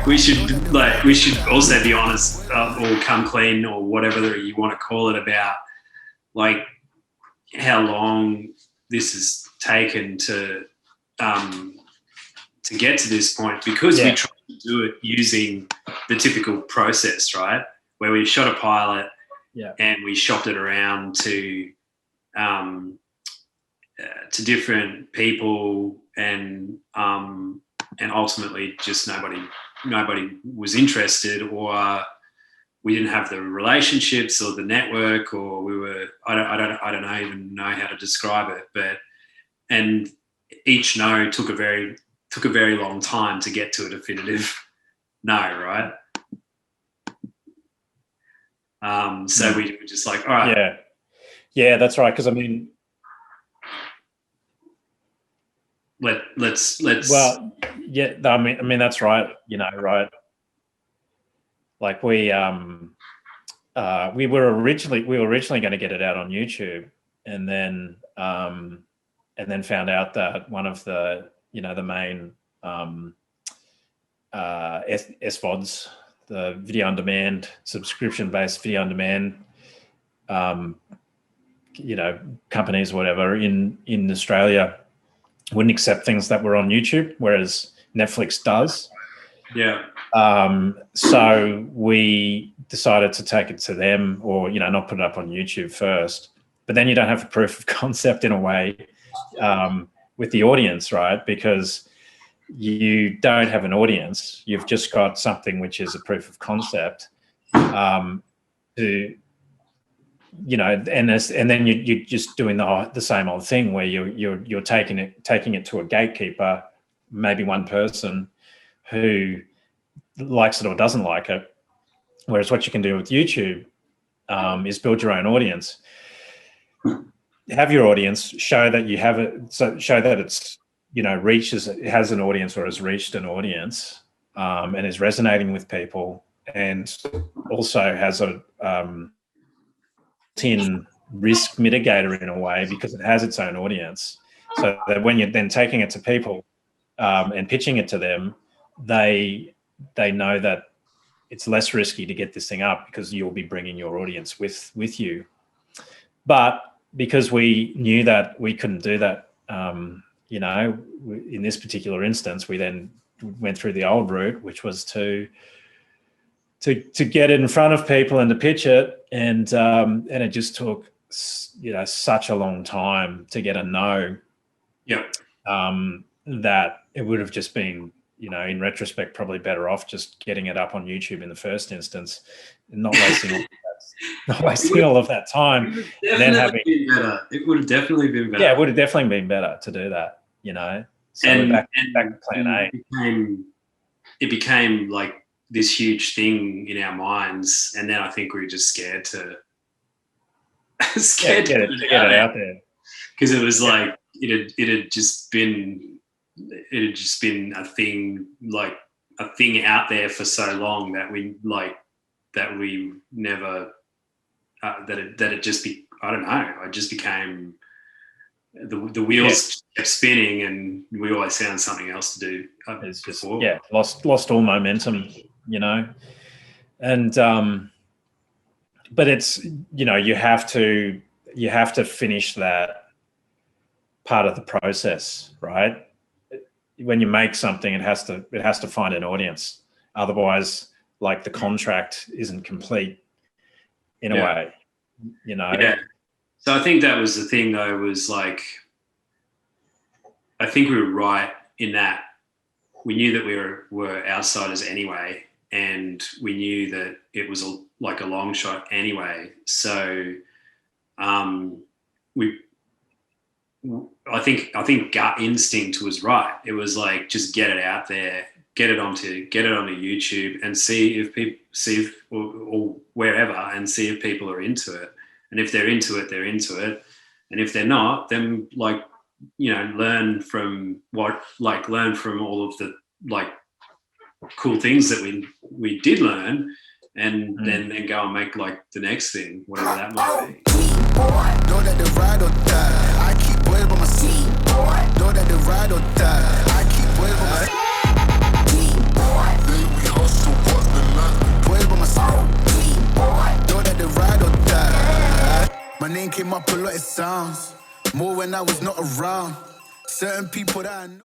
we should also be honest or come clean or whatever you want to call it about like how long this has taken to get to this point, because we tried to do it using the typical process, right? Where we shot a pilot and we shopped it around to different people and ultimately just nobody was interested, or we didn't have the relationships or the network, or we were I don't even know how to describe it, and each no took a very long time to get to a definitive no, right? So we were just like, all right. Yeah, that's right. Because I mean, let's. Well, yeah, I mean that's right. You know, right? Like we were originally going to get it out on YouTube, and then found out that one of the the main SVODs, the video on demand, subscription-based video on demand companies, whatever, in Australia wouldn't accept things that were on YouTube, whereas Netflix does. Yeah. So we decided to take it to them, or not put it up on YouTube first. But then you don't have a proof of concept in a way with the audience, right? Because you don't have an audience. You've just got something which is a proof of concept. And then you're just doing the same old thing where you're taking it to a gatekeeper, maybe one person who likes it or doesn't like it. Whereas what you can do with YouTube is build your own audience. Have your audience, show that you have it, so show that it's it has an audience or has reached an audience and is resonating with people, and also has a in risk mitigator in a way, because it has its own audience, so that when you're then taking it to people and pitching it to them, they know that it's less risky to get this thing up because you'll be bringing your audience with you. But because we knew that we couldn't do that, in this particular instance, we then went through the old route, which was to get it in front of people and to pitch it, and it just took such a long time to get a no. Yeah. That it would have just been, in retrospect, probably better off just getting it up on YouTube in the first instance, and not wasting all of that time. And then it would have definitely been better. Yeah, it would have definitely been better to do that. So and, back to plan A. It became like this huge thing in our minds, and then I think we were just scared to get it out there, because it was like it had just been a thing out there for so long that we never it just became the wheels kept spinning, and we always found something else to do. It's just lost all momentum, and but it's you have to finish that part of the process, right? When you make something, it has to find an audience. Otherwise, like, the contract isn't complete in a way, Yeah. So I think that was the thing, though, was like, I think we were right in that we knew that we were outsiders anyway, and we knew that it was a long shot anyway. So I think gut instinct was right. It was like, just get it out there, get it onto YouTube, and see if people or wherever, and see if people are into it. And if they're into it, they're into it. And if they're not, then learn from all of the cool things that we did learn, and then go and make the next thing, whatever that might be. Know that the ride or die. I keep waiting on my seat. Know that the ride or die. I keep waiting on my seat. name came up a lot, it sounds more when I was not around. Certain people that I know.